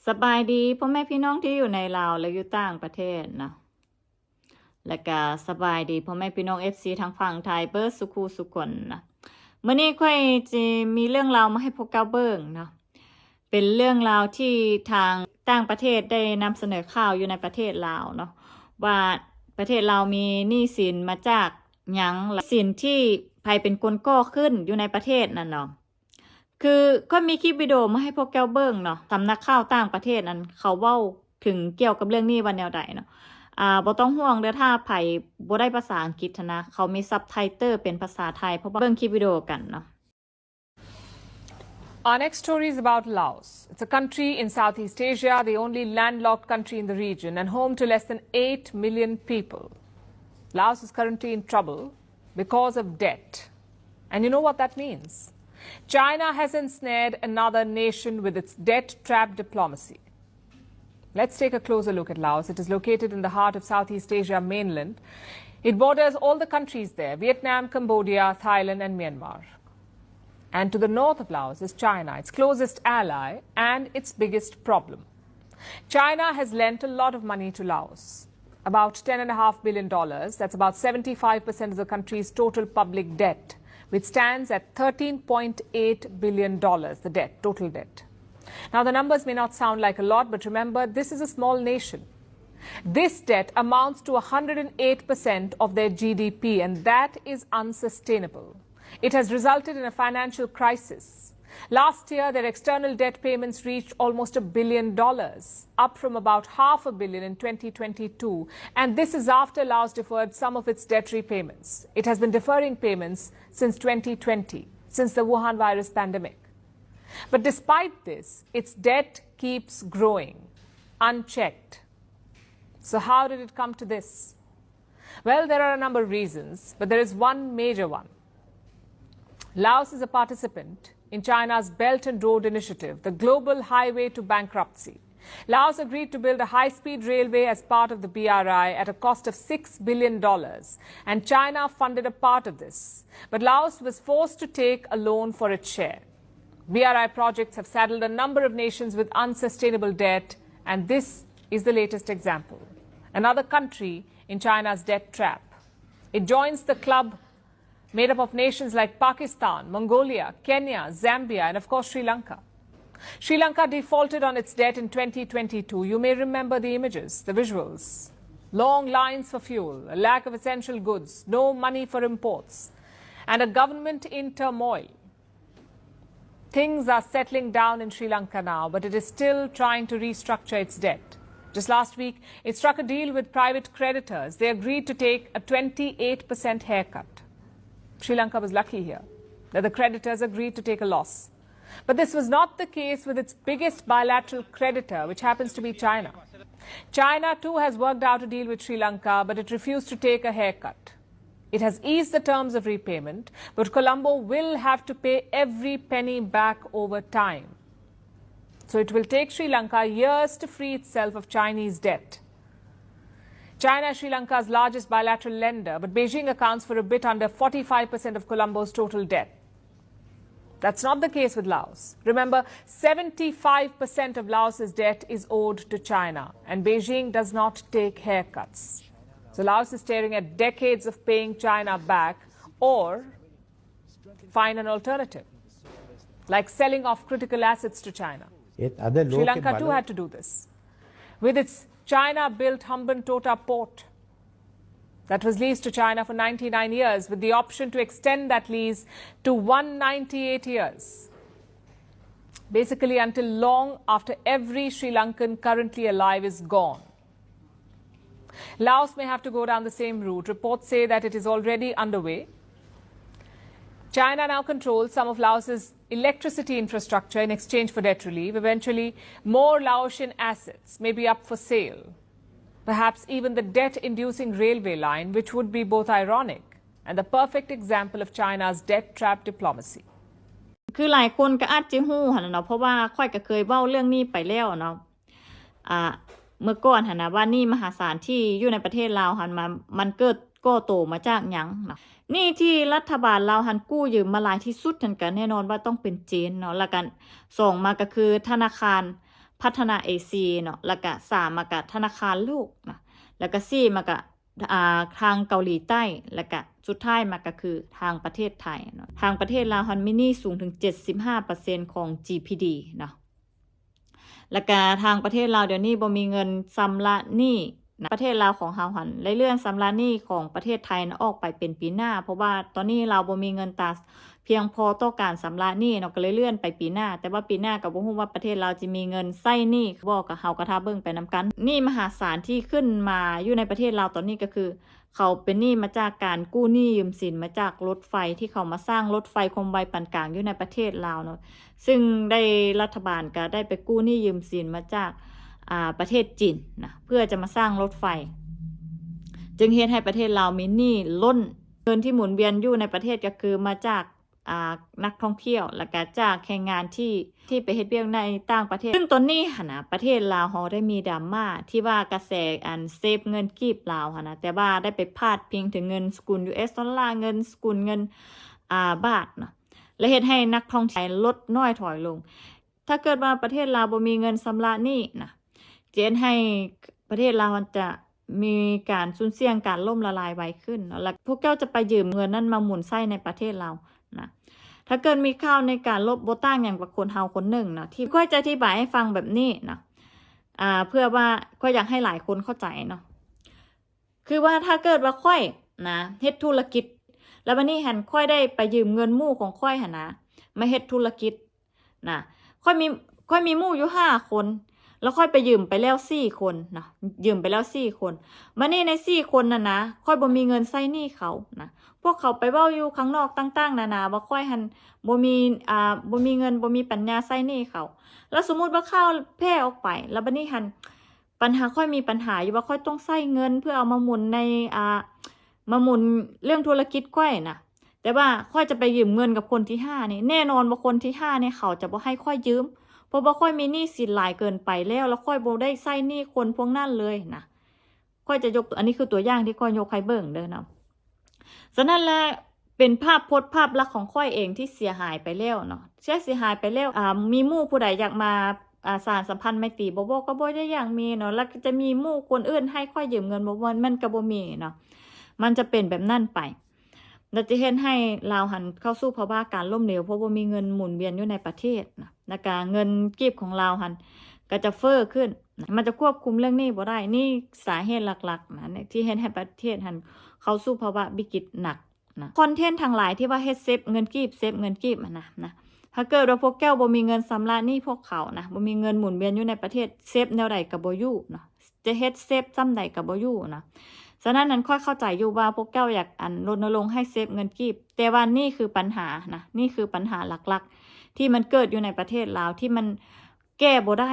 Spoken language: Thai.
สบายดีพ่อแม่พี่น้องที่อยู่ในลาวและอยู่ต่างประเทศนะและก็สบายดีพ่อแม่พี่น้อง FC ทางฝั่งไทยเบิร์ดสุขุสุคนนะมื้อนี้ค่อยจะมีเรื่องราวมาให้พวกเจ้าเบิ่งเนาะเป็นเรื่องราวที่ทางต่างประเทศได้นำเสนอข่าวอยู่ในประเทศลาวเนาะว่าประเทศลาวมีหนี้สินมาจากหยังสินที่ใครเป็นคนก่อขึ้นอยู่ในประเทศนั่นเนาะคือก็มีคลิปวิดีโอมาให้พวกแก้วเบิ่งเนาะสำนักข่าวต่างประเทศนั้นเขาเว้าถึงเกี่ยวกับเรื่องนี้ว่าแนวใดเนาะบ่ต้องห่วงเด้อถ้าไผบ่ได้ภาษาอังกฤษนะเขามีซับไตเติลเป็นภาษาไทยเพราะว่าเบิ่งคลิปวิดีโอกันเนาะ Our next story is about Laos. It's a country in Southeast Asia, the only landlocked country in the region and home to less than 8 million people. Laos is currently in trouble because of debt. And you know what that means? China has ensnared another nation with its debt-trap diplomacy. Let's take a closer look at Laos. It is located in the heart of Southeast Asia mainland. It borders all the countries there, Vietnam, Cambodia, Thailand and Myanmar. And to the north of Laos is China, its closest ally and its biggest problem. China has lent a lot of money to Laos, about $10.5 billion. That's about 75% of the country's total public debt, which stands at $13.8 billion, the debt, total debt. Now, the numbers may not sound like a lot, but remember, this is a small nation. This debt amounts to 108% of their GDP, and that is unsustainable. It has resulted in a financial crisis. Last year, their external debt payments reached almost $1 billion, up from about $500 million in 2022. And this is after Laos deferred some of its debt repayments. It has been deferring payments since 2020, since the Wuhan virus pandemic. But despite this, its debt keeps growing, unchecked. So how did it come to this? Well, there are a number of reasons, but there is one major one. Laos is a participant in China's Belt and Road Initiative, the global highway to bankruptcy. Laos agreed to build a high-speed railway as part of the BRI at a cost of $6 billion, and China funded a part of this. But Laos was forced to take a loan for its share. BRI projects have saddled a number of nations with unsustainable debt, and this is the latest example. Another country in China's debt trap. It joins the club made up of nations like Pakistan, Mongolia, Kenya, Zambia, and of course Sri Lanka. Sri Lanka defaulted on its debt in 2022. You may remember the images, the visuals. Long lines for fuel, a lack of essential goods, no money for imports, and a government in turmoil. Things are settling down in Sri Lanka now, but it is still trying to restructure its debt. Just last week, it struck a deal with private creditors. They agreed to take a 28% haircut. Sri Lanka was lucky here that the creditors agreed to take a loss. But this was not the case with its biggest bilateral creditor, which happens to be China. China, too, has worked out a deal with Sri Lanka, but it refused to take a haircut. It has eased the terms of repayment, but Colombo will have to pay every penny back over time. So it will take Sri Lanka years to free itself of Chinese debt. China is Sri Lanka's largest bilateral lender, but Beijing accounts for a bit under 45% of Colombo's total debt. That's not the case with Laos. Remember, 75% of Laos's debt is owed to China, and Beijing does not take haircuts. So Laos is staring at decades of paying China back or find an alternative, like selling off critical assets to China. Sri Lanka too had to do this. With its China-built Hambantota port that was leased to China for 99 years, with the option to extend that lease to 198 years. Basically until long after every Sri Lankan currently alive is gone. Laos may have to go down the same route. Reports say that it is already underway. China now controls some of Laos's electricity infrastructure in exchange for debt relief. Eventually, more Laotian assets may be up for sale. Perhaps even the debt-inducing railway line, which would be both ironic and the perfect example of China's debt-trap diplomacy. คือหลายคนก็อาจจะฮู้หั่นเนาะเพราะว่าค่อยก็เคยเว้าเรื่องนี้ไปแล้วเนาะเมื่อก่อนหั่นนะว่านี่มหาศาลที่อยู่ในประเทศลาวหั่นมันเกิดก่อโตมาจากหยังเนาะนี่ที่รัฐบาลลาวหันกู้ยืมมาหลายที่สุดนั่นก็แน่นอนว่าต้องเป็นจีนเนาะแล้วกันส่งมาก็คือธนาคาร พัฒนาเอเชียเนาะแล้วก็3มากับธนาคารโลกนะแล้วก็4มากับทางเกาหลีใต้แล้วก็สุดท้ายมาก็คือทางประเทศไทยเนาะทางประเทศลาวฮันมีหนี้สูงถึง 75% ของ GDP เนาะแล้วก็ทางประเทศลาวเดี๋ยวนี้บ่มีเงินชำระหนี้นะประเทศลาวของเฮาหันได้เลื่อนชำระหนี้ของประเทศไทยนะออกไปเป็นปีหน้าเพราะว่าตอนนี้เราบ่มีเงินตาเพียงพอต่อการชำระหนี้เนาะก็เลยเลื่อนไปปีหน้าแต่ว่าปีหน้าก็บ่ฮู้ว่าประเทศเราจะมีเงินใช้หนี้บ่ก็เฮาก็ท่าเบิ่งไปนํกันหนี้มหาศาลที่ขึ้นมาอยู่ในประเทศเราตอนนี้ก็คือเขาเป็นหนี้มาจากการกู้หนี้ยืมสินมาจากรถไฟที่เขามาสร้างรถไฟความไวปานกลางอยู่ในประเทศลาวเนาะซึ่งได้รัฐบาลก็ได้ไปกู้หนี้ยืมสินมาจากประเทศจีนนะเพื่อจะมาสร้างรถไฟจึงเฮ็ดให้ประเทศลาวมีหนี้ล้นเงินที่หมุนเวียนอยู่ในประเทศก็คือมาจากนักท่องเที่ยวและก็จากแรงงานที่ไปเฮ็ดเวียกในต่างประเทศซึ่งตอนนี้หั่นนะประเทศลาวเฮาได้มีดราม่าที่ว่ากระแสเซฟเงินกีบลาวหั่นนะแต่ว่าได้ไปพาดพิงถึงเงินสกุล US ดอลลาร์เงินสกุลเงินบาทเนาะและเฮ็ดให้นักท่องเที่ยวลดน้อยถอยลงถ้าเกิดว่าประเทศลาวบ่มีเงินชำระหนี้นะเจนให้ประเทศลาวจะมีการสูญเสียการล่มละลายไวขึ้นแล้วพวกเจ้าจะไปยืมเงินนั้นมาหมุนไส้ในประเทศเรานะถ้าเกิดมีข่าวในการลบโบต้างอย่างกับคนเฮาคนหนึ่งนะที่ค่อยจะอธิบายให้ฟังแบบนี้นะเพื่อว่าก็อยากให้หลายคนเข้าใจเนาะคือว่าถ้าเกิดว่าค่อยนะเฮ็ดธุรกิจแล้ววันนี้หันค่อยได้ไปยืมเงินหมู่ของค่อยหันนะมาเฮ็ดธุรกิจนะค่อยมีหมู่อยู่5 คนแล้วค่อยไปยืมไปแล้ว4 คนนะยืมไปแล้ว4 คนมานี่ใน4 คนน่ะนะค่อยบ่มีเงินใช้หนี้เขานะพวกเขาไปเว้าอยู่ข้างนอกต่างๆนานาว่าค่อยหันบ่มีเงินบ่มีปัญญาใช้หนี้เขาแล้วสมมุติว่าข่าวแพร่ออกไปแล้วบัดนี้หันปัญหาค่อยมีปัญหาอยู่ว่าค่อยต้องใช้เงินเพื่อเอามาหมุนในมาหมุนเรื่องธุรกิจค่อยนะแต่ว่าค่อยจะไปยืมเงินกับคนที่5นี่แน่นอนว่าคนที่5นี่เขาจะบ่ให้ค่อยยืมเพราะว่าค่อยมีหนี้สินหลายเกินไปแล้วค่อยบ่ได้ใช้หนี้คนพวกนั้นเลยนะค่อยจะยกอันนี้คือตัวอย่างที่ค่อยยกให้เบิ่งเด้อเนาะฉะนั้นแหละเป็นภาพพจน์ภาพลักษณ์ของค่อยเองที่เสียหายไปแล้วเนาะเสียหายไปแล้วมีหมู่ผู้ใดอยากมาสานสัมพันธ์ไมตรีบ่ก็บ่ได้อย่างมีเนาะแล้วจะมีหมู่คนอื่นให้ค่อยยืมเงินบ่มันก็บ่มีเนาะมันจะเป็นแบบนั้นไปเราจะเห็นให้ลาวหันเข้าสู่ภาวะการล้มเหลวเพราะว่ามีเงินหมุนเวียนอยู่ในประเทศนะแล้วก็เงินกีบของลาวหันก็จะเฟ้อขึ้นมันจะควบคุมเรื่องนี้บ่ได้นี่สาเหตุหลักๆนะที่เห็นให้ประเทศหันเข้าสู่ภาวะวิกฤตหนักนะคอนเทนต์ทั้งหลายที่ว่าเฮ็ดเซฟเงินกีบนะถ้าเกิดว่าพวกแก้วบ่มีเงินชำระหนี้พวกเขานะบ่มีเงินหมุนเวียนอยู่ในประเทศเซฟแนวใดก็บ่อยู่เนาะจะเฮ็ดเซฟซ้ำใดก็บ่อยู่นะฉะนั้นค่อยเข้าใจอยู่ว่าพวกเจ้าอยากรณรงค์ให้เซฟเงินกีบแต่ว่านี่คือปัญหานะนี่คือปัญหาหลักๆที่มันเกิดอยู่ในประเทศลาวที่มันแก้บ่ได้